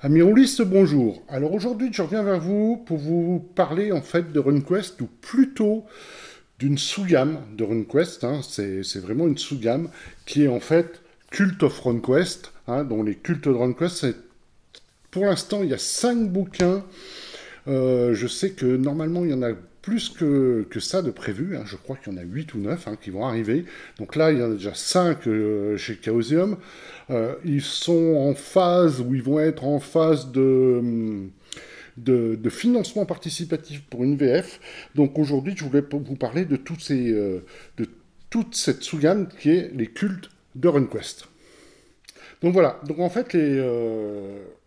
Amis roulistes, bonjour. Alors aujourd'hui, je reviens vers vous pour vous parler en fait de RunQuest, ou plutôt d'une sous-gamme de RunQuest. C'est vraiment une sous-gamme qui est en fait Cult of RunQuest, dont les cultes de RunQuest, pour l'instant, il y a 5 bouquins. Je sais que normalement, il y en a plus que ça de prévu. Je crois qu'il y en a 8 ou 9 qui vont arriver. Donc là, il y en a déjà 5 chez Chaosium. Ils sont en phase, ou ils vont être en phase de financement participatif pour une VF. Donc aujourd'hui, je voulais vous parler de toute cette sous-gamme qui est les cultes de RunQuest. Donc voilà, donc en fait,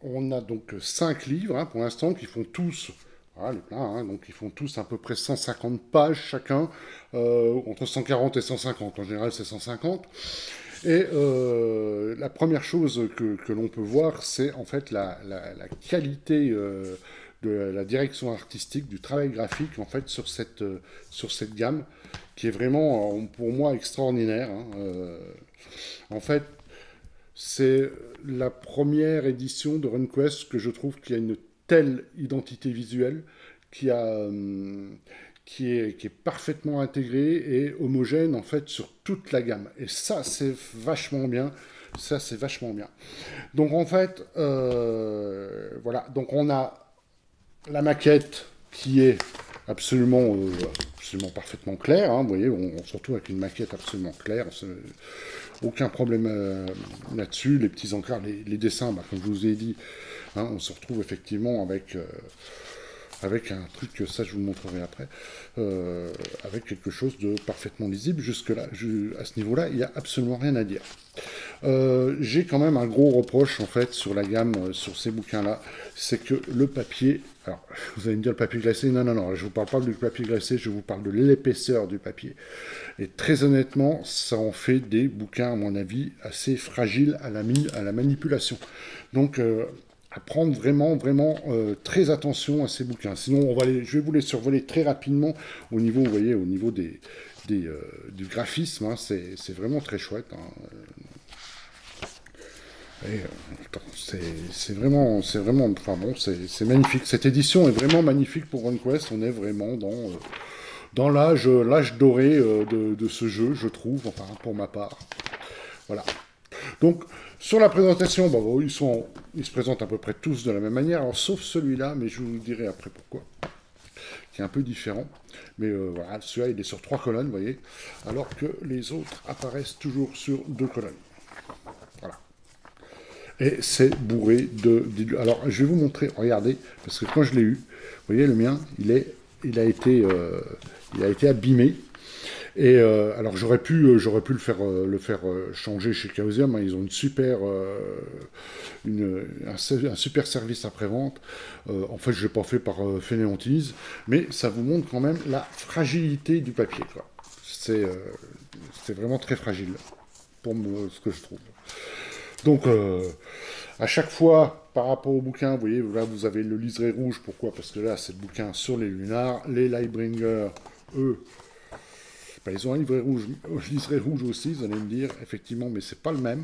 on a donc 5 livres pour l'instant qui font tous, voilà, les pleins, donc ils font tous à peu près 150 pages chacun, entre 140 et 150, en général c'est 150. Et la première chose que l'on peut voir, c'est en fait la qualité de la direction artistique, du travail graphique en fait sur cette gamme, qui est vraiment pour moi extraordinaire. En fait, c'est la première édition de RunQuest que je trouve qui a une telle identité visuelle, qui a, qui est parfaitement intégrée et homogène en fait sur toute la gamme. Et ça, c'est vachement bien. Ça, c'est vachement bien. Donc en fait, voilà. Donc on a la maquette qui est absolument, absolument parfaitement claire. Vous voyez, on se retrouve avec une maquette absolument claire. Aucun problème là-dessus. Les petits encarts, les dessins, comme je vous ai dit, on se retrouve effectivement avec un truc que ça je vous le montrerai après, avec quelque chose de parfaitement lisible. Jusque-là, à ce niveau-là, il n'y a absolument rien à dire. J'ai quand même un gros reproche en fait sur la gamme, sur ces bouquins-là, c'est que le papier, alors vous allez me dire le papier glacé, non, non, non, je ne vous parle pas du papier glacé, je vous parle de l'épaisseur du papier. Et très honnêtement, ça en fait des bouquins, à mon avis, assez fragiles à la manipulation. Donc, à prendre vraiment, vraiment très attention à ces bouquins. Sinon, je vais vous les survoler très rapidement au niveau, vous voyez, au niveau du graphisme. C'est vraiment très chouette. C'est vraiment, enfin bon, c'est magnifique. Cette édition est vraiment magnifique pour RunQuest. On est vraiment dans l'âge doré de ce jeu, je trouve, enfin pour ma part. Voilà. Donc, sur la présentation, ils se présentent à peu près tous de la même manière, alors, sauf celui-là, mais je vous dirai après pourquoi, qui est un peu différent. Mais voilà, celui-là, il est sur 3 colonnes, vous voyez, alors que les autres apparaissent toujours sur 2 colonnes. Voilà. Et c'est bourré de... Alors, je vais vous montrer, regardez, parce que quand je l'ai eu, vous voyez, le mien, il a été abîmé. Et alors j'aurais pu le faire changer chez Chaosium. Ils ont un super service après-vente. En fait, je l'ai pas fait par fainéantise, mais ça vous montre quand même la fragilité du papier, quoi. C'est vraiment très fragile, ce que je trouve. Donc, à chaque fois, par rapport au bouquin, vous voyez, là, vous avez le liseré rouge. Pourquoi? Parce que là, c'est le bouquin sur les lunars. Les Lightbringer, eux, ils ont un liseré rouge aussi, vous allez me dire, effectivement, mais c'est pas le même.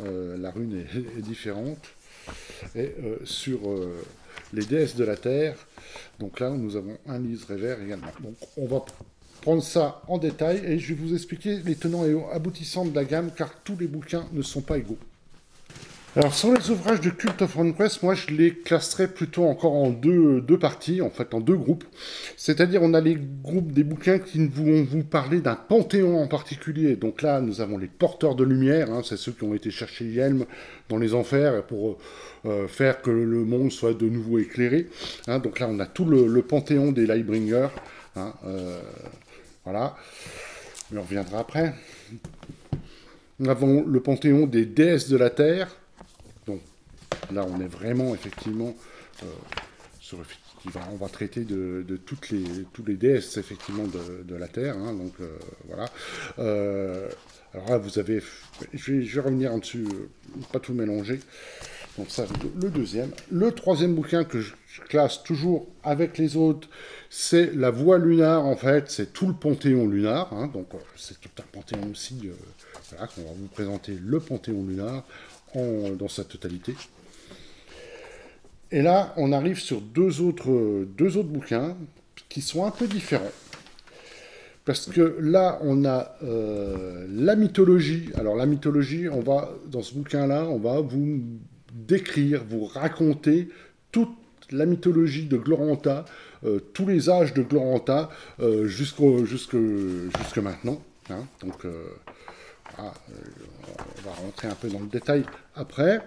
La rune est différente. Et sur les déesses de la Terre, donc là, nous avons un liseré vert également. Donc, on va prendre ça en détail et je vais vous expliquer les tenants et aboutissants de la gamme, car tous les bouquins ne sont pas égaux. Alors, sur les ouvrages de Cult of RunQuest, moi, je les classerais plutôt encore en deux parties, en fait, en 2 groupes. C'est-à-dire, on a les groupes des bouquins qui vont vous parler d'un panthéon en particulier. Donc là, nous avons les porteurs de lumière, c'est ceux qui ont été chercher Yelm dans les enfers pour faire que le monde soit de nouveau éclairé. Donc là, on a tout le panthéon des Lightbringers. Voilà. Mais on reviendra après. Nous avons le panthéon des déesses de la Terre. Donc là, on est vraiment effectivement sur on va traiter de tous les déesses effectivement de la Terre. Donc voilà. Alors là, vous avez, je vais revenir en dessus, pas tout mélanger. Donc ça, le deuxième. Le troisième bouquin que je classe toujours avec les autres, c'est La Voie Lunar, en fait. C'est tout le panthéon lunar. Donc c'est tout un panthéon aussi. Voilà, qu'on va vous présenter le panthéon lunar dans sa totalité. Et là, on arrive sur deux autres bouquins qui sont un peu différents. Parce que là, on a la mythologie. Alors la mythologie, dans ce bouquin-là, on va vous décrire, vous raconter toute la mythologie de Glorantha, tous les âges de Glorantha jusque maintenant. Hein. Donc, voilà, on va rentrer un peu dans le détail après.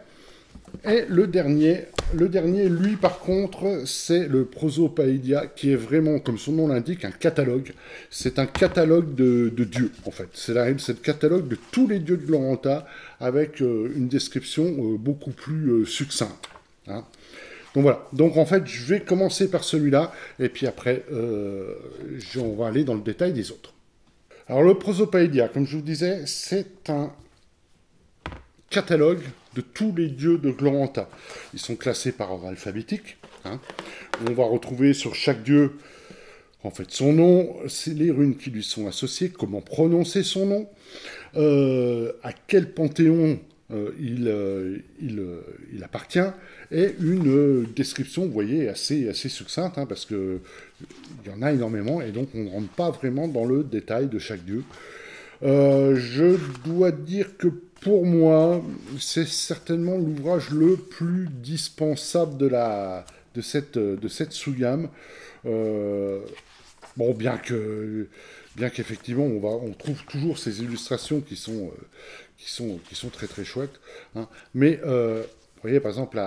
Et le dernier, lui, par contre, c'est le Prosopaedia, qui est vraiment, comme son nom l'indique, un catalogue. C'est un catalogue de dieux, en fait. C'est le catalogue de tous les dieux de Glorantha, avec une description beaucoup plus succincte. Hein. Donc voilà. Donc en fait, je vais commencer par celui-là, et puis après, on va aller dans le détail des autres. Alors le Prosopaedia, comme je vous disais, c'est un catalogue de tous les dieux de Glorantha. Ils sont classés par ordre alphabétique. Hein. On va retrouver sur chaque dieu, en fait, son nom, c'est les runes qui lui sont associées, comment prononcer son nom, à quel panthéon il appartient, et une description, vous voyez, assez succincte, hein, parce qu'il y en a énormément, et donc on ne rentre pas vraiment dans le détail de chaque dieu. Je dois dire que pour moi, c'est certainement l'ouvrage le plus dispensable de cette sous-gamme. Bon, bien qu'effectivement, on trouve toujours ces illustrations qui sont très très chouettes. Hein. Mais, vous voyez, par exemple,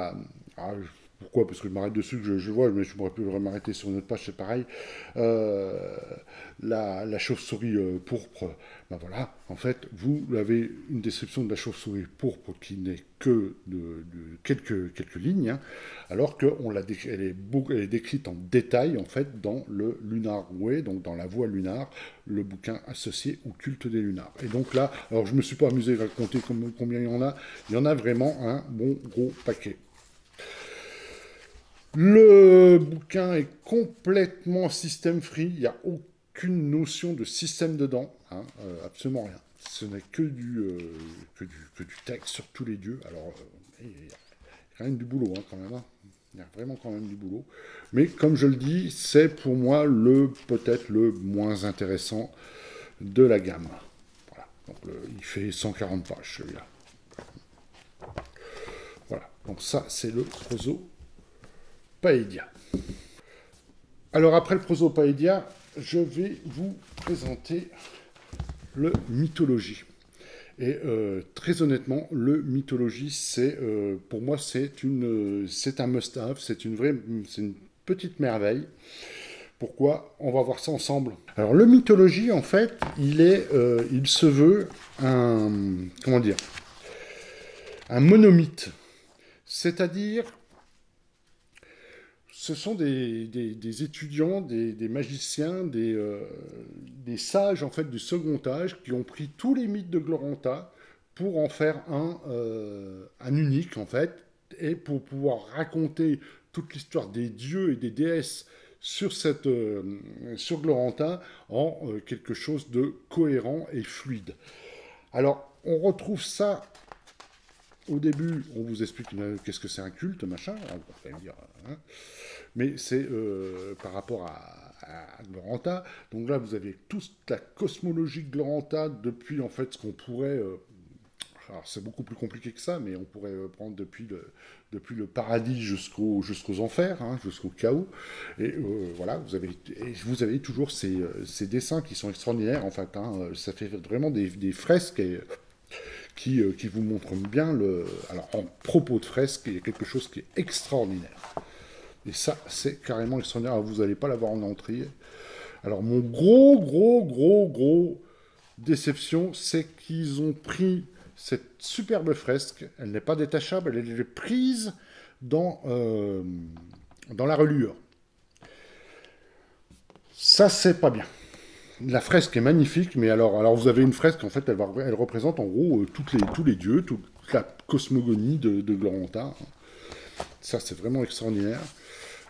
pourquoi? Parce que je m'arrête dessus, que je vois, mais je pourrais plus m'arrêter sur une autre page, c'est pareil. La chauve-souris pourpre, ben voilà, en fait, vous avez une description de la chauve-souris pourpre qui n'est que de quelques lignes, hein, alors qu'elle est décrite en détail, en fait, dans le Lunar Way, donc dans la voie lunar, le bouquin associé au culte des lunars. Et donc là, alors je ne me suis pas amusé à compter combien il y en a vraiment un bon gros paquet. Le bouquin est complètement système free, il n'y a aucune notion de système dedans, hein, absolument rien. Ce n'est que du texte sur tous les dieux. Alors, il y a quand même du boulot, hein, quand même. Hein. Il y a vraiment quand même du boulot. Mais comme je le dis, c'est pour moi peut-être le moins intéressant de la gamme. Voilà. Donc, il fait 140 pages, celui-là. Voilà. Donc ça, c'est le Prosopaedia. Alors après le Prosopaedia, je vais vous présenter le Mythologie. Et très honnêtement, le Mythologie, pour moi, c'est un must-have, c'est une petite merveille. Pourquoi? On va voir ça ensemble. Alors le Mythologie, en fait, il se veut un monomythe. C'est-à-dire, ce sont des étudiants, des magiciens, des sages en fait du second âge qui ont pris tous les mythes de Glorantha pour en faire un unique en fait, et pour pouvoir raconter toute l'histoire des dieux et des déesses sur Glorantha en quelque chose de cohérent et fluide. Alors, on retrouve ça. Au début, on vous explique qu'est-ce que c'est un culte, machin, on va pas me dire, hein. Mais c'est par rapport à Glorantha. Donc là, vous avez toute la cosmologie de Glorantha depuis en fait ce qu'on pourrait. Alors c'est beaucoup plus compliqué que ça, mais on pourrait prendre depuis le paradis jusqu'aux enfers, hein, jusqu'au chaos. Et voilà, vous avez toujours ces dessins qui sont extraordinaires en fait. Hein, ça fait vraiment des fresques qui vous montrent bien Alors en propos de fresques, il y a quelque chose qui est extraordinaire. Et ça, c'est carrément extraordinaire. Alors, vous n'allez pas l'avoir en entrée. Alors, mon gros déception, c'est qu'ils ont pris cette superbe fresque. Elle n'est pas détachable, elle est prise dans la reliure. Ça, c'est pas bien. La fresque est magnifique, mais alors vous avez une fresque, en fait, elle représente en gros tous les dieux, toute la cosmogonie de Glorantha. Ça, c'est vraiment extraordinaire.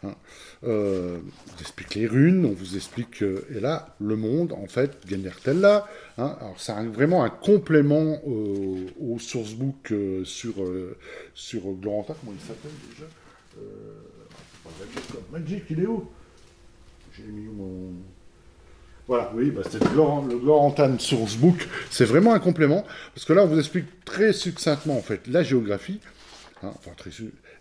Hein. On vous explique les runes, on vous explique, et là, le monde, en fait, Gendertella. Hein, alors, c'est vraiment un complément au sourcebook sur Glorantha. Comment il s'appelle déjà? Magic, il est où? J'ai mis mon... Voilà, oui, bah, c'est le Glorantan Sourcebook. C'est vraiment un complément, parce que là, on vous explique très succinctement, en fait, la géographie. Hein, enfin,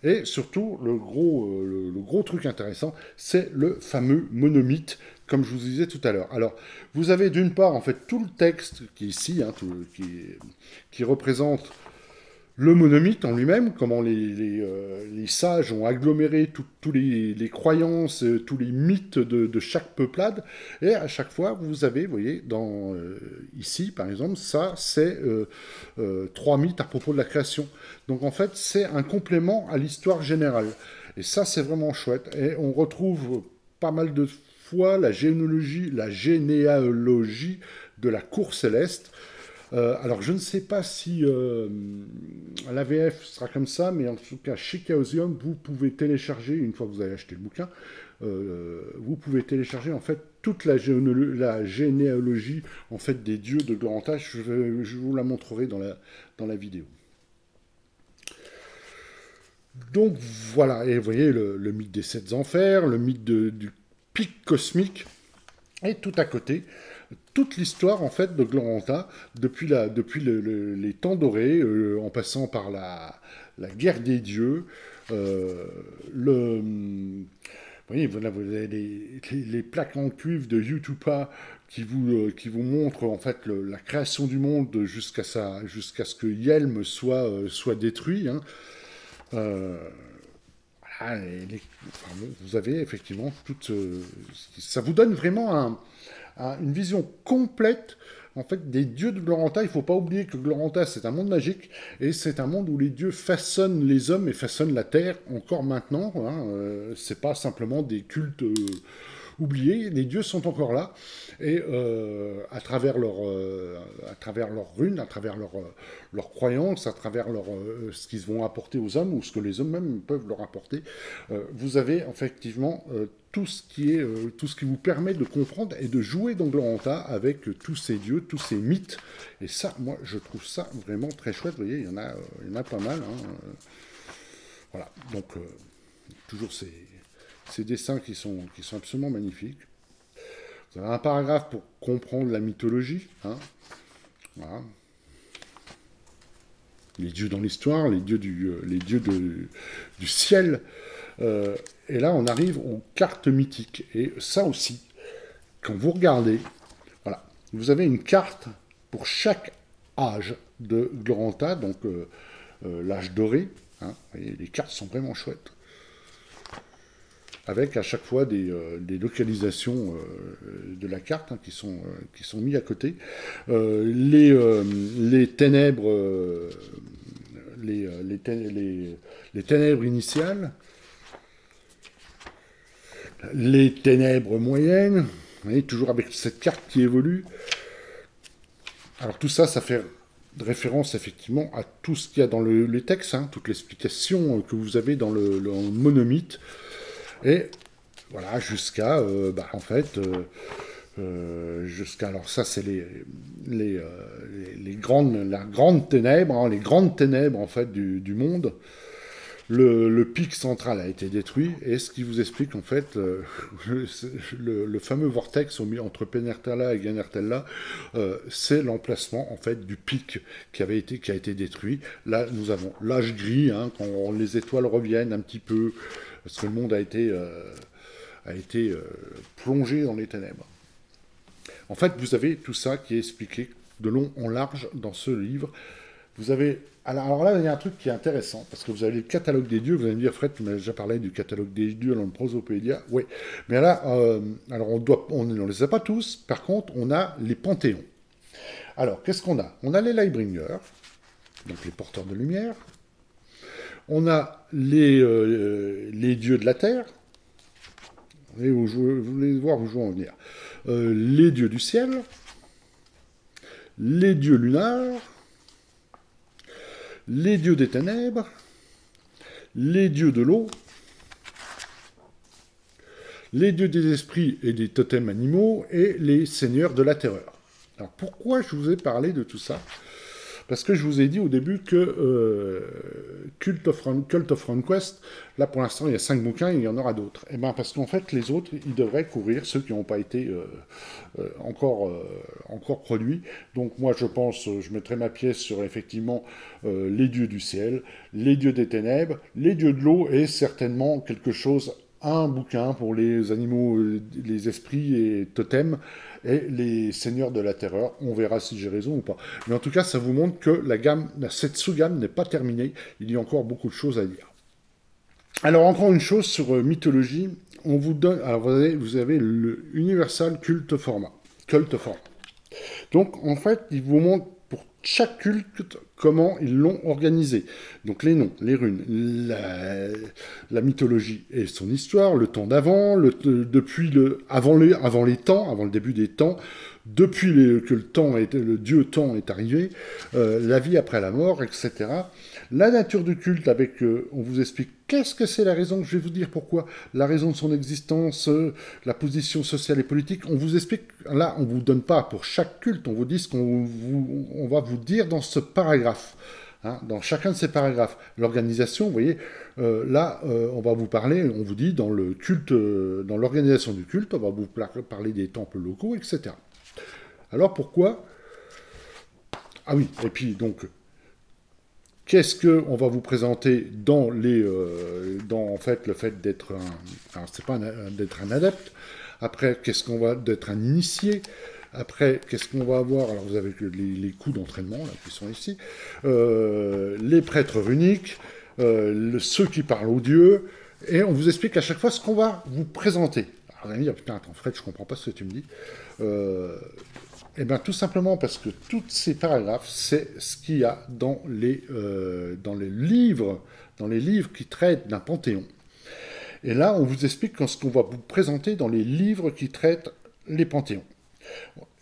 et surtout, le gros truc intéressant, c'est le fameux monomythe, comme je vous disais tout à l'heure. Alors, vous avez d'une part, en fait, tout le texte qui est ici, hein, qui représente le monomythe en lui-même, comment les sages ont aggloméré tous les croyances, tous les mythes de chaque peuplade, et à chaque fois, vous avez, vous voyez, ici, par exemple, ça, c'est 3 mythes à propos de la création. Donc, en fait, c'est un complément à l'histoire générale. Et ça, c'est vraiment chouette. Et on retrouve pas mal de fois la généalogie de la cour céleste. Alors, je ne sais pas si l'AVF sera comme ça, mais en tout cas, chez Chaosium, vous pouvez télécharger, une fois que vous avez acheté le bouquin, vous pouvez télécharger en fait toute la généalogie en fait, des dieux de Glorantha. Je vous la montrerai dans la vidéo. Donc voilà, et vous voyez le mythe des 7 enfers, le mythe du pic cosmique, et tout à côté, toute l'histoire en fait de Glorantha depuis les temps dorés, en passant par la guerre des dieux, vous voyez, voilà, vous avez les plaques en cuivre de Yutupa qui vous montrent en fait la création du monde jusqu'à ce que Yelm soit détruit. Hein. Voilà, enfin, vous avez effectivement ça vous donne vraiment une vision complète en fait des dieux de Glorantha. Il ne faut pas oublier que Glorantha c'est un monde magique et c'est un monde où les dieux façonnent les hommes et façonnent la terre encore maintenant. Hein, c'est pas simplement des cultes oubliés. Les dieux sont encore là et à travers leurs runes, à travers leurs croyances, à travers ce qu'ils vont apporter aux hommes ou ce que les hommes même peuvent leur apporter, vous avez effectivement tout ce qui vous permet de comprendre et de jouer dans Glorantha avec tous ces dieux, tous ces mythes. Et ça, moi, je trouve ça vraiment très chouette. Vous voyez, il y en a pas mal. Hein. Voilà, donc toujours ces dessins qui sont absolument magnifiques. Vous avez un paragraphe pour comprendre la mythologie. Hein. Voilà. Les dieux dans l'histoire, les dieux du ciel. Et là, on arrive aux cartes mythiques. Et ça aussi, quand vous regardez, voilà, vous avez une carte pour chaque âge de Glorantha, donc l'âge doré. Hein, et les cartes sont vraiment chouettes. Avec à chaque fois des localisations de la carte hein, qui sont mis à côté. Les ténèbres, les ténèbres initiales, les ténèbres moyennes, vous voyez, toujours avec cette carte qui évolue. Alors tout ça, ça fait référence effectivement à tout ce qu'il y a dans les textes, hein, toute l'explication que vous avez dans le monomythe. Et voilà, jusqu'à, en fait, alors ça c'est la grande ténèbre, hein, les grandes ténèbres en fait du monde. Le pic central a été détruit, et ce qui vous explique en fait le fameux vortex entre Penertella et Ganertella, c'est l'emplacement en fait du pic qui a été détruit. Là, nous avons l'âge gris, hein, quand les étoiles reviennent un petit peu, parce que le monde a été plongé dans les ténèbres. En fait, vous avez tout ça qui est expliqué de long en large dans ce livre. Vous avez... Alors là, il y a un truc qui est intéressant, parce que vous avez le catalogue des dieux. Vous allez me dire, Fred, tu m'as déjà parlé du catalogue des dieux dans le Prosopédia. Oui, mais là, alors on ne les a pas tous. Par contre, on a les panthéons. Alors, qu'est-ce qu'on a? On a les Lightbringers, donc les porteurs de lumière. On a les dieux de la terre. Et vous voulez voir où je veux en venir. Les dieux du ciel. Les dieux lunars. Les dieux des ténèbres, les dieux de l'eau, les dieux des esprits et des totems animaux, et les seigneurs de la terreur. Alors pourquoi je vous ai parlé de tout ça? Parce que je vous ai dit au début que Cult of RunQuest, là pour l'instant il y a 5 bouquins, et il y en aura d'autres. Et bien parce qu'en fait les autres, ils devraient couvrir ceux qui n'ont pas été encore produits. Donc moi je pense, je mettrai ma pièce sur effectivement les dieux du ciel, les dieux des ténèbres, les dieux de l'eau et certainement quelque chose, un bouquin pour les animaux, les esprits et totems, et les seigneurs de la terreur. On verra si j'ai raison ou pas. Mais en tout cas, ça vous montre que cette sous-gamme n'est pas terminée. Il y a encore beaucoup de choses à dire. Alors, encore une chose sur mythologie. On vous donne... Alors, vous avez le Universal Cult Format. Cult Format. Donc, en fait, il vous montre pour chaque culte comment ils l'ont organisé. Donc les noms, les runes, la mythologie et son histoire, le temps d'avant, avant le début des temps, depuis que le dieu temps est arrivé, la vie après la mort, etc. La nature du culte, on vous explique qu'est-ce que c'est la raison, je vais vous dire pourquoi, la raison de son existence, la position sociale et politique. On vous explique, là, on ne vous donne pas pour chaque culte, on vous dit ce on va vous dire dans ce paragraphe. Hein, dans chacun de ces paragraphes. L'organisation, vous voyez, on va vous parler, on vous dit dans le culte, dans l'organisation du culte, on va vous parler des temples locaux, etc. Alors pourquoi? Ah oui, et puis donc, qu'est-ce qu'on va vous présenter dans en fait le fait d'être alors c'est pas d'être un adepte. Après, d'être un initié. Après, qu'est-ce qu'on va avoir? Alors, vous avez les coups d'entraînement, là, qui sont ici. Les prêtres runiques, ceux qui parlent aux dieux. Et on vous explique à chaque fois ce qu'on va vous présenter. Alors, vous allez me dire, putain, attends, Fred, je comprends pas ce que tu me dis. Eh bien, tout simplement parce que tous ces paragraphes, c'est ce qu'il y a dans les livres qui traitent d'un panthéon. Et là, on vous explique ce qu'on va vous présenter dans les livres qui traitent les panthéons.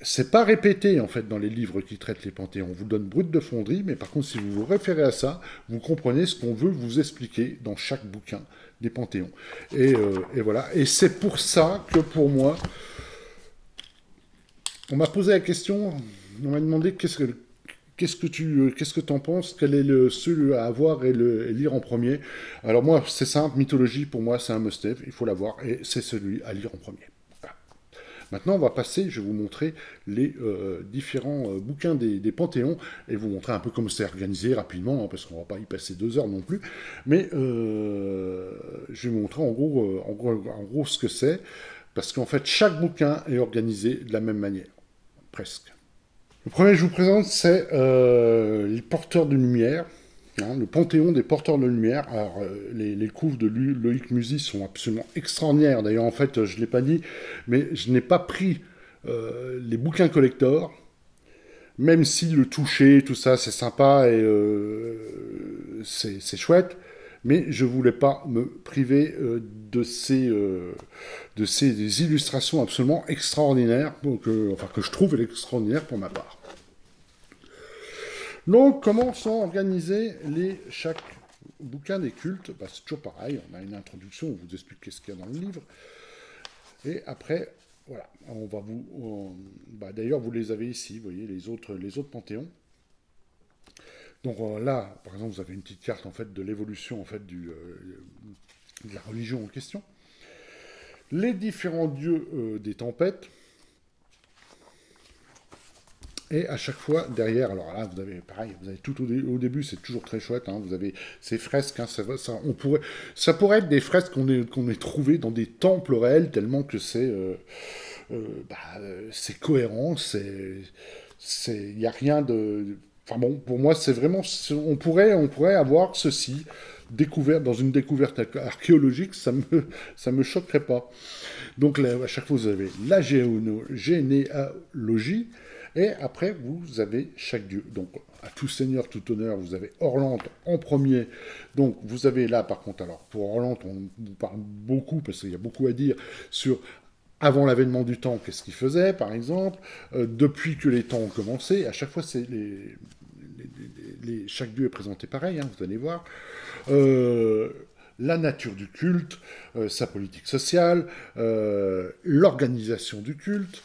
C'est pas répété en fait dans les livres qui traitent les panthéons. On vous donne brut de fonderie, mais par contre, si vous vous référez à ça, vous comprenez ce qu'on veut vous expliquer dans chaque bouquin des panthéons. Et voilà. Et c'est pour ça que pour moi, on m'a posé la question, on m'a demandé qu'est-ce que tu en penses, quel est celui à avoir et lire en premier. Alors moi, c'est simple, mythologie pour moi c'est un must-have, il faut l'avoir et c'est celui à lire en premier. Maintenant, on va passer, je vais vous montrer les différents bouquins des panthéons, et vous montrer un peu comment c'est organisé rapidement, hein, parce qu'on ne va pas y passer 2 heures non plus, mais je vais vous montrer en gros ce que c'est, parce qu'en fait, chaque bouquin est organisé de la même manière, presque. Le premier que je vous présente, c'est les porteurs de lumière. Hein, le panthéon des porteurs de lumière. Alors, les couves de Loïc Musy sont absolument extraordinaires. D'ailleurs, en fait, je ne l'ai pas dit, mais je n'ai pas pris les bouquins collector, même si le toucher, tout ça, c'est sympa et c'est chouette, mais je ne voulais pas me priver de ces des illustrations absolument extraordinaires, que je trouve extraordinaires pour ma part. Donc, comment sont organisés chaque bouquin des cultes? C'est toujours pareil, on a une introduction, on vous explique qu'est-ce qu'il y a dans le livre. Et après, voilà, on va d'ailleurs, vous les avez ici, vous voyez, les autres panthéons. Donc là, par exemple, vous avez une petite carte en fait, de l'évolution en fait, de la religion en question. Les différents dieux des tempêtes. Et à chaque fois, derrière, alors là, vous avez, pareil, vous avez tout au début, c'est toujours très chouette, hein, vous avez ces fresques, hein, ça pourrait être des fresques qu'on ait trouvées dans des temples réels, tellement que c'est cohérent, il n'y a rien de... Enfin bon, pour moi, c'est vraiment... On pourrait avoir ceci découvert dans une découverte archéologique, ça me choquerait pas. Donc là, à chaque fois, vous avez la généalogie, et après, vous avez chaque dieu. Donc, à tout seigneur, tout honneur, vous avez Orlante en premier. Donc, vous avez là, par contre, alors, pour Orlante, on vous parle beaucoup, parce qu'il y a beaucoup à dire, sur avant l'avènement du temps, qu'est-ce qu'il faisait, par exemple, depuis que les temps ont commencé. À chaque fois, c'est chaque dieu est présenté pareil, hein, vous allez voir. La nature du culte, sa politique sociale, l'organisation du culte,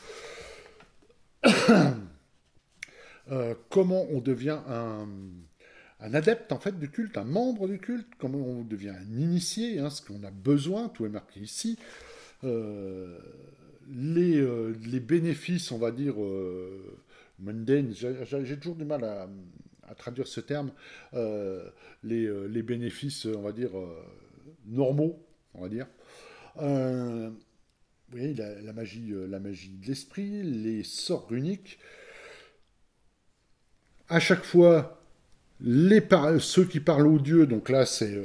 comment on devient un adepte en fait du culte, un membre du culte, comment on devient un initié, hein, ce qu'on a besoin, tout est marqué ici. Euh, les bénéfices, on va dire, mundane, j'ai toujours du mal à traduire ce terme, les bénéfices, on va dire, normaux, on va dire. Euh, vous voyez, la magie de l'esprit, les sorts uniques. À chaque fois, ceux qui parlent aux dieux, donc là c'est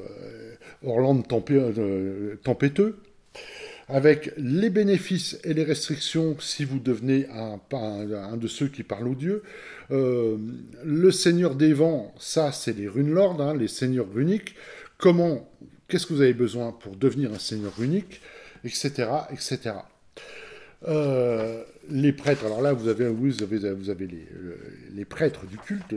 Orlande Tempéteux, avec les bénéfices et les restrictions si vous devenez un de ceux qui parlent aux dieux. Le Seigneur des Vents, ça c'est les Runelords, hein, les seigneurs runiques. Qu'est-ce que vous avez besoin pour devenir un seigneur runique, etc., etc. Les prêtres, alors là, vous avez les prêtres du culte,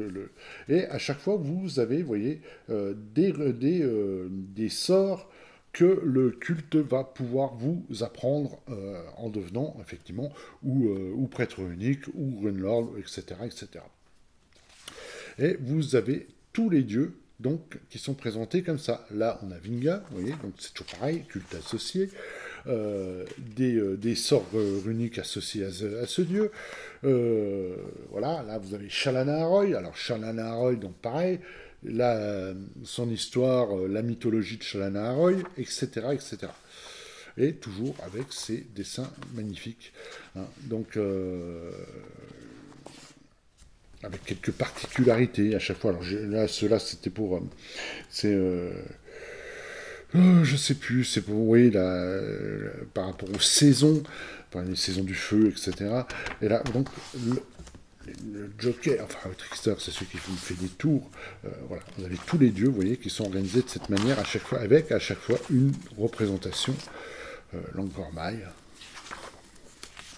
et à chaque fois, vous avez, vous voyez, des sorts que le culte va pouvoir vous apprendre en devenant, effectivement, ou prêtre unique, ou runelord, etc., etc. Et vous avez tous les dieux donc, qui sont présentés comme ça. Là, on a Vinga, vous voyez, donc c'est toujours pareil, culte associé. Des sorts runiques associés à ce dieu. Voilà, là vous avez Shalana Aroy. Alors Shalana Aroy, donc pareil, là, son histoire, la mythologie de Shalana Aroy, etc., etc. Et toujours avec ses dessins magnifiques. Hein. Donc, avec quelques particularités à chaque fois. Alors là, ceux-là, c'était pour... je sais plus, c'est pour, oui, par rapport aux saisons, enfin, les saisons du feu, etc. Et là, donc, le Joker, enfin, le Trickster, c'est celui qui fait des tours. Voilà, vous avez tous les dieux, vous voyez, qui sont organisés de cette manière, à chaque fois, avec à chaque fois une représentation, Langkormai,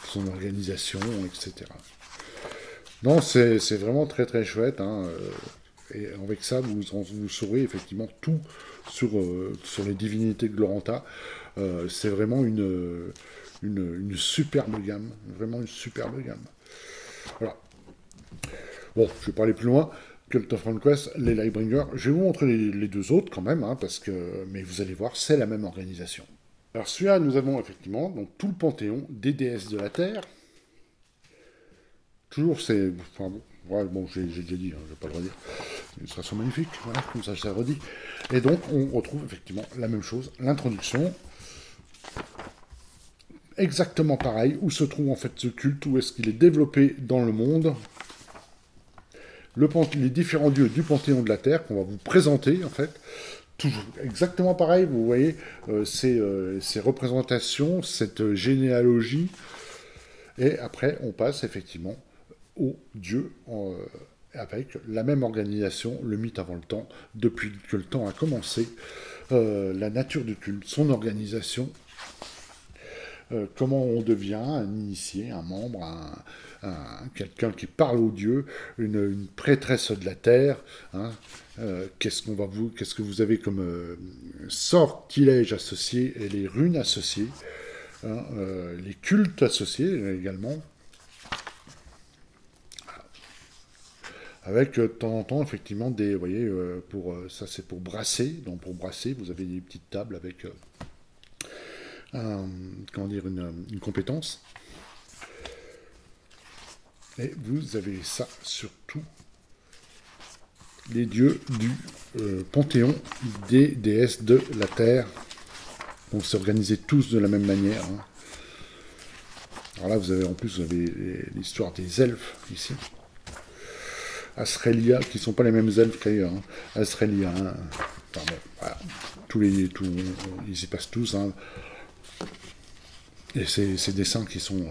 son organisation, etc. Non, c'est vraiment très très chouette, hein, et avec ça, vous saurez effectivement tout sur les divinités de Gloranta. C'est vraiment une superbe gamme. Vraiment une superbe gamme. Voilà. Bon, je vais pas aller plus loin. Cult of Conquest, les Lightbringers. Je vais vous montrer les deux autres quand même, hein, mais vous allez voir, c'est la même organisation. Alors celui-là, nous avons effectivement donc, tout le panthéon des déesses de la Terre. Toujours, c'est... Enfin, bon, j'ai déjà dit, hein, je ne vais pas le redire. Une illustration magnifique, voilà, comme ça, je l'ai redit. Et donc, on retrouve effectivement la même chose, l'introduction. Exactement pareil, où se trouve en fait ce culte, où est-ce qu'il est développé dans le monde. Les différents dieux du Panthéon de la Terre, qu'on va vous présenter, en fait. Toujours exactement pareil, vous voyez, ces représentations, cette généalogie. Et après, on passe effectivement aux dieux avec la même organisation, le mythe avant le temps, depuis que le temps a commencé, la nature du culte, son organisation, comment on devient un initié, un membre, quelqu'un qui parle aux dieux, une prêtresse de la terre, hein, qu'est-ce que vous avez comme sortilèges associés et les runes associées, hein, les cultes associés également. Avec de temps en temps, effectivement, vous voyez, ça c'est pour brasser. Donc pour brasser, vous avez des petites tables avec comment dire, une compétence. Et vous avez ça sur tous les dieux du panthéon des déesses de la Terre. Donc c'est organisé tous de la même manière. Hein. Alors là, vous avez l'histoire des elfes ici. Asrelia, qui ne sont pas les mêmes elfes qu'ailleurs. Hein. Asrelia, hein. Enfin, bon, voilà. Ils y passent tous. Hein. Et ces dessins qui sont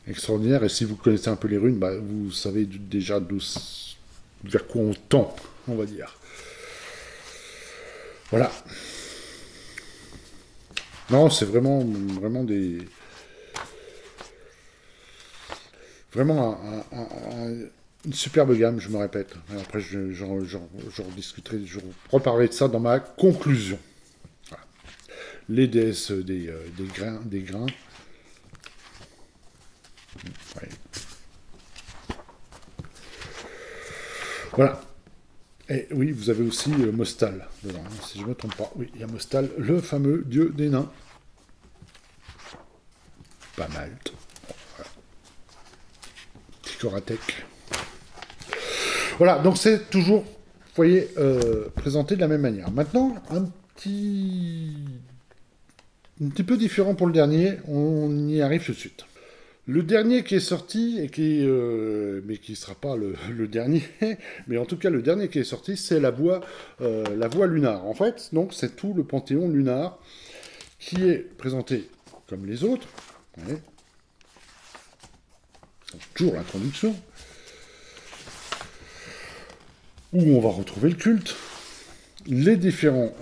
extraordinaires. Et si vous connaissez un peu les runes, bah, vous savez déjà vers quoi on tend, on va dire. Voilà. Non, c'est vraiment des... Vraiment une superbe gamme, je me répète. Après, j'en rediscuterai, je reparlerai de ça dans ma conclusion. Voilà. Les déesses des grains. Ouais. Voilà. Et oui, vous avez aussi Mostal dedans, hein, si je ne me trompe pas. Oui, il y a Mostal, le fameux dieu des nains. Pas mal. Voilà. Petit Koratek. Voilà, donc c'est toujours, vous voyez, présenté de la même manière. Maintenant, un petit peu différent pour le dernier, on y arrive tout de suite. Le dernier qui est sorti, et mais qui ne sera pas le dernier, mais en tout cas le dernier qui est sorti, c'est la voie lunar. En fait, donc c'est tout le panthéon lunar qui est présenté comme les autres. Ouais. Toujours l'introduction. Où on va retrouver le culte, les différents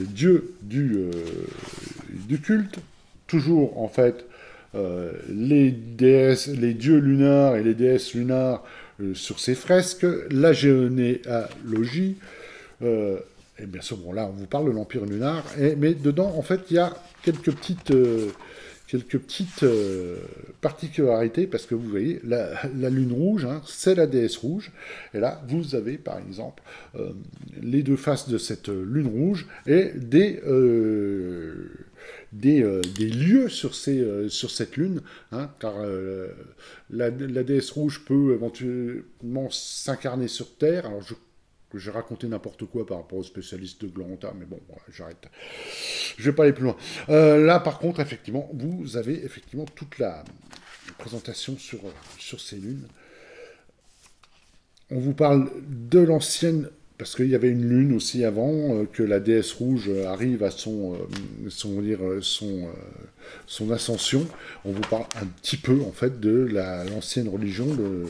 dieux du culte, toujours en fait les dieux lunars et les déesses lunars sur ces fresques, la généalogie, et bien sûr, bon là on vous parle de l'Empire lunar, mais dedans en fait il y a quelques petites particularités, parce que vous voyez, la lune rouge, hein, c'est la déesse rouge, et là, vous avez, par exemple, les deux faces de cette lune rouge, et des lieux sur cette lune, hein, car la déesse rouge peut éventuellement s'incarner sur Terre. Alors, j'ai raconté n'importe quoi par rapport aux spécialistes de Gloranta, mais bon, voilà, j'arrête. Je vais pas aller plus loin. Là, par contre, effectivement, vous avez effectivement toute la présentation sur ces lunes. On vous parle de l'ancienne, parce qu'il y avait une lune aussi avant, que la déesse rouge arrive à son ascension. On vous parle un petit peu, en fait, de l'ancienne religion de...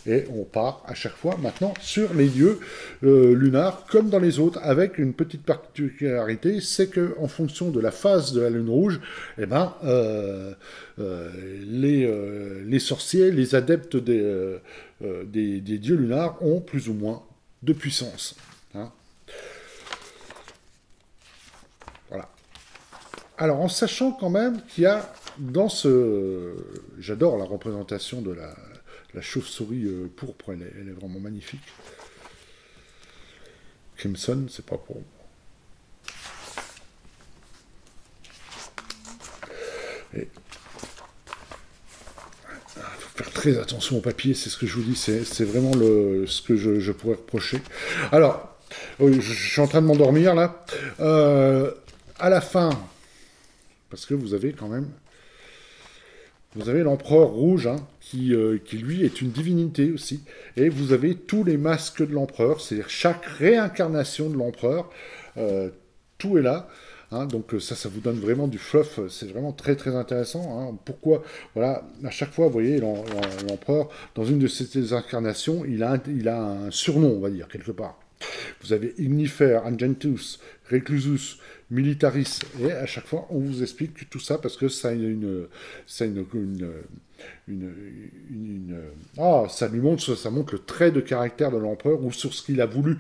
Et on part à chaque fois maintenant sur les lieux lunars, comme dans les autres, avec une petite particularité, c'est qu'en fonction de la phase de la lune rouge, eh ben, les sorciers, les adeptes des dieux lunars ont plus ou moins de puissance. Hein. Voilà. Alors, en sachant quand même qu'il y a dans ce... J'adore la représentation de la chauve-souris pourpre, elle est vraiment magnifique. Crimson, c'est pas pour moi. Il faut faire très attention au papier, c'est ce que je vous dis, c'est vraiment ce que je pourrais reprocher. Alors, oui, je suis en train de m'endormir là. À la fin, parce que vous avez quand même... Vous avez l'empereur rouge, hein, qui lui est une divinité aussi. Et vous avez tous les masques de l'empereur, c'est-à-dire chaque réincarnation de l'empereur, tout est là. Hein, donc ça vous donne vraiment du fluff, c'est vraiment très très intéressant. Hein. Pourquoi, voilà, à chaque fois, vous voyez, l'empereur, dans une de ses incarnations, il a un surnom, on va dire, quelque part. Vous avez Ignifer, Argentus, Reclusus, Militaris, et à chaque fois, on vous explique tout ça parce que ça montre le trait de caractère de l'empereur ou sur ce qu'il a voulu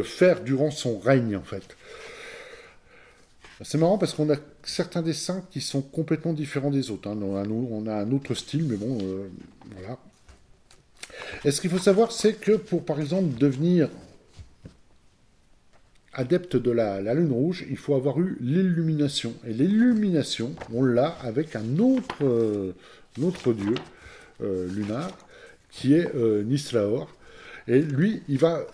faire durant son règne, en fait. C'est marrant parce qu'on a certains dessins qui sont complètement différents des autres. Hein. On a un autre style, mais bon, voilà. Et ce qu'il faut savoir, c'est que pour, par exemple, devenir adepte de la lune rouge, il faut avoir eu l'illumination. Et l'illumination, on l'a avec un autre dieu lunar, qui est Nislaor. Et lui,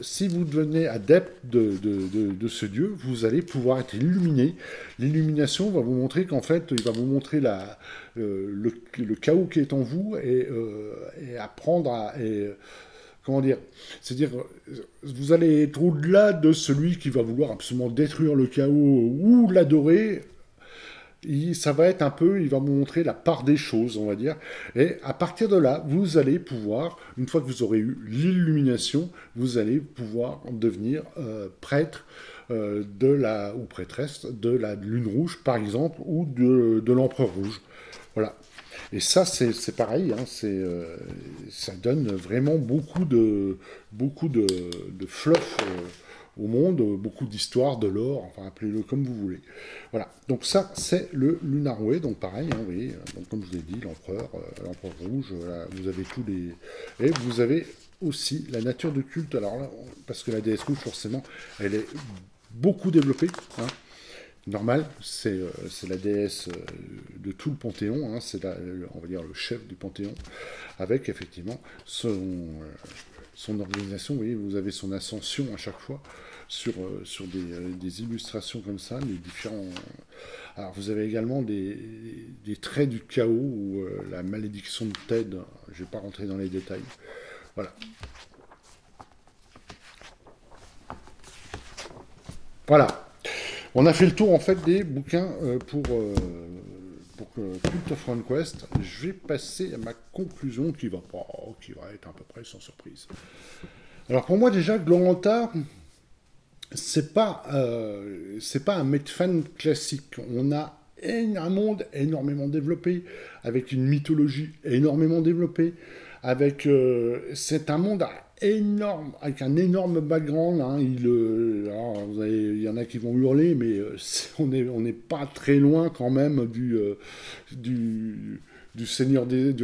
si vous devenez adepte de ce dieu, vous allez pouvoir être illuminé. L'illumination va vous montrer qu'en fait, il va vous montrer le chaos qui est en vous et apprendre à... comment dire, c'est-à-dire, vous allez être au-delà de celui qui va vouloir absolument détruire le chaos ou l'adorer. Ça va être un peu, il va vous montrer la part des choses, on va dire. Et à partir de là, vous allez pouvoir, une fois que vous aurez eu l'illumination, vous allez pouvoir devenir prêtre ou prêtresse de la lune rouge, par exemple, ou de l'empereur rouge. Voilà. Et ça, c'est pareil, hein, ça donne vraiment beaucoup de fluff au monde, beaucoup d'histoires, de l'or, enfin appelez-le comme vous voulez. Voilà, donc ça c'est le Lunarway, donc pareil, hein, vous voyez, donc comme je vous ai dit, l'empereur rouge, voilà, vous avez tous les... Et vous avez aussi la nature de culte. Alors là, parce que la déesse rouge, forcément, elle est beaucoup développée, hein. Normal, c'est la déesse de tout le Panthéon, hein, on va dire le chef du Panthéon, avec effectivement son organisation. Vous voyez, vous avez son ascension à chaque fois sur des illustrations comme ça, les différents. Alors vous avez également des traits du chaos ou la malédiction de Ted. Je ne vais pas rentrer dans les détails. Voilà. Voilà. On a fait le tour en fait des bouquins pour Cult of RunQuest. Je vais passer à ma conclusion qui va être à peu près sans surprise. Alors pour moi déjà, Gloranta, c'est pas un Medfan classique. On a un monde énormément développé, avec une mythologie énormément développée, c'est un monde énorme, avec un énorme background. Hein. Il y en a qui vont hurler, mais on n'est pas très loin quand même du Seigneur des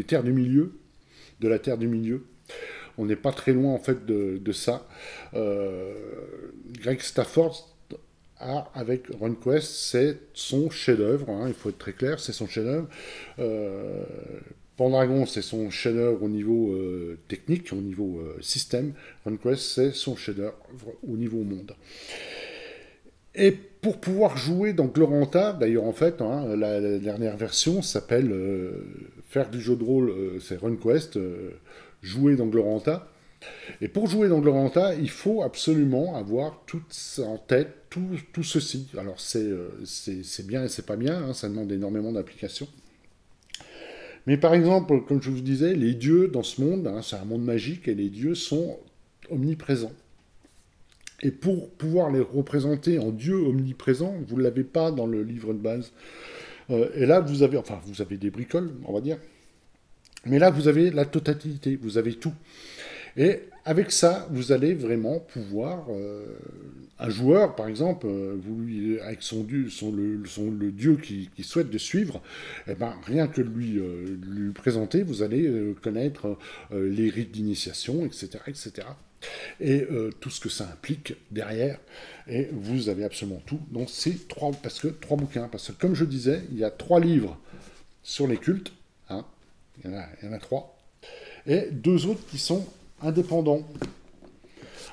Terres du Milieu, de la Terre du Milieu. On n'est pas très loin en fait de ça. Greg Stafford avec RunQuest, c'est son chef-d'œuvre. Hein, il faut être très clair, c'est son chef-d'œuvre. Pendragon, c'est son chef-d'œuvre au niveau technique, au niveau système. RunQuest, c'est son chef-d'œuvre au niveau monde. Et pour pouvoir jouer dans Gloranta, d'ailleurs en fait, hein, la dernière version s'appelle faire du jeu de rôle, c'est RunQuest, jouer dans Gloranta. Et pour jouer dans Gloranta, il faut absolument avoir tout en tête, tout ceci. Alors c'est bien et c'est pas bien, hein, ça demande énormément d'applications. Mais par exemple, comme je vous disais, les dieux dans ce monde, hein, c'est un monde magique et les dieux sont omniprésents. Et pour pouvoir les représenter en dieux omniprésents, vous ne l'avez pas dans le livre de base. Et là, vous avez des bricoles, on va dire. Mais là, vous avez la totalité, vous avez tout. Et avec ça, vous allez vraiment pouvoir... un joueur, par exemple, avec le dieu qui souhaite de suivre, eh ben, rien que lui présenter, vous allez connaître les rites d'initiation, etc., etc. Et tout ce que ça implique derrière. Et vous avez absolument tout. Donc c'est trois bouquins. Parce que comme je disais, il y a 3 livres sur les cultes. Hein, il y en a 3. Et 2 autres qui sont indépendants.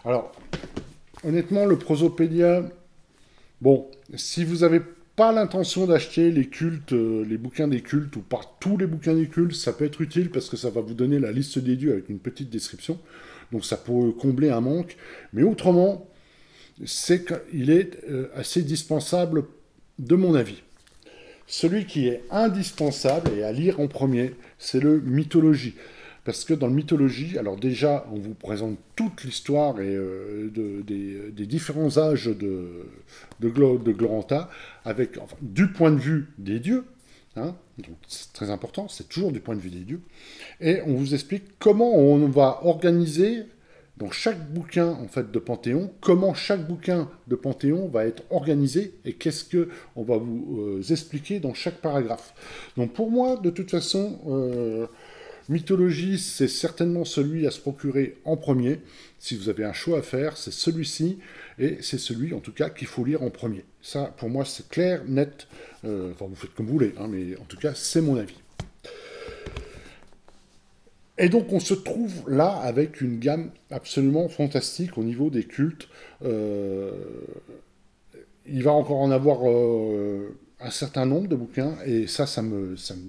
Alors, honnêtement, le Prosopédia, bon, si vous n'avez pas l'intention d'acheter les cultes, les bouquins des cultes, ou pas tous les bouquins des cultes, ça peut être utile parce que ça va vous donner la liste des dieux avec une petite description. Donc ça peut combler un manque. Mais autrement, c'est qu'il est assez dispensable, de mon avis. Celui qui est indispensable et à lire en premier, c'est le Mythologie. Parce que dans le Mythologie, alors déjà, on vous présente toute l'histoire des différents âges de Gloranta, avec, enfin, du point de vue des dieux, hein, donc c'est très important, c'est toujours du point de vue des dieux, et on vous explique comment on va organiser dans chaque bouquin en fait de Panthéon, comment chaque bouquin de Panthéon va être organisé et qu'est-ce que on va vous expliquer dans chaque paragraphe. Donc pour moi, de toute façon, Mythologie, c'est certainement celui à se procurer en premier. Si vous avez un choix à faire, c'est celui-ci, et c'est celui, en tout cas, qu'il faut lire en premier. Ça, pour moi, c'est clair, net. Enfin, vous faites comme vous voulez, hein, mais en tout cas, c'est mon avis. Et donc, on se trouve là avec une gamme absolument fantastique au niveau des cultes. Il va encore en avoir un certain nombre de bouquins, et ça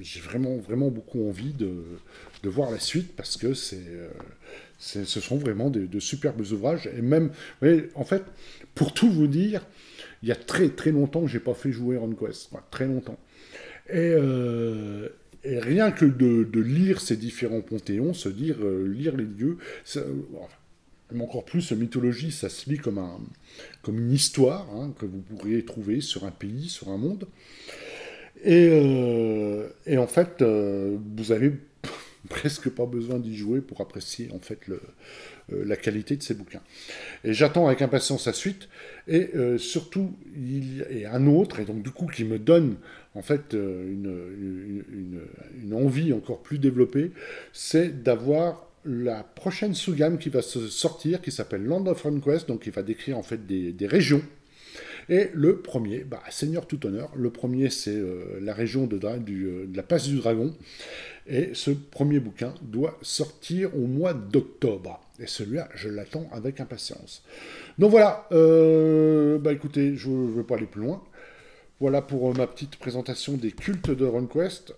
j'ai vraiment, vraiment beaucoup envie de voir la suite, parce que ce sont vraiment de superbes ouvrages. Et même, vous voyez, en fait, pour tout vous dire, il y a très, très longtemps que j'ai pas fait jouer RunQuest. Enfin, très longtemps. Et rien que de lire ces différents panthéons, se dire, lire les dieux, mais encore plus, mythologie, ça se lit comme une histoire, hein, que vous pourriez trouver sur un pays, sur un monde. Et en fait, vous avez presque pas besoin d'y jouer pour apprécier en fait la qualité de ces bouquins. Et j'attends avec impatience la suite. Et surtout, il y a un autre, et donc du coup qui me donne en fait une envie encore plus développée, c'est d'avoir la prochaine sous-gamme qui va se sortir, qui s'appelle Land of RunQuest, donc qui va décrire en fait des régions. Et le premier, Seigneur tout honneur, le premier c'est la région de la Passe du Dragon, et ce premier bouquin doit sortir au mois d'octobre. Et celui-là, je l'attends avec impatience. Donc voilà, écoutez, je ne vais pas aller plus loin. Voilà pour ma petite présentation des cultes de RunQuest,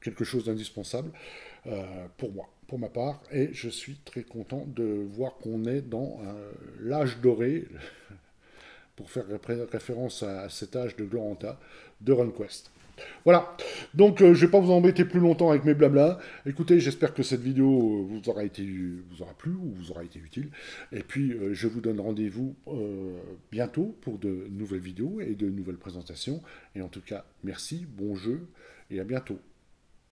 quelque chose d'indispensable pour moi, pour ma part, et je suis très content de voir qu'on est dans l'âge doré, pour faire référence à cet âge de Gloranta, de RunQuest. Voilà, donc je ne vais pas vous embêter plus longtemps avec mes blabla. Écoutez, j'espère que cette vidéo vous aura plu ou vous aura été utile. Et puis, je vous donne rendez-vous bientôt pour de nouvelles vidéos et de nouvelles présentations. Et en tout cas, merci, bon jeu et à bientôt.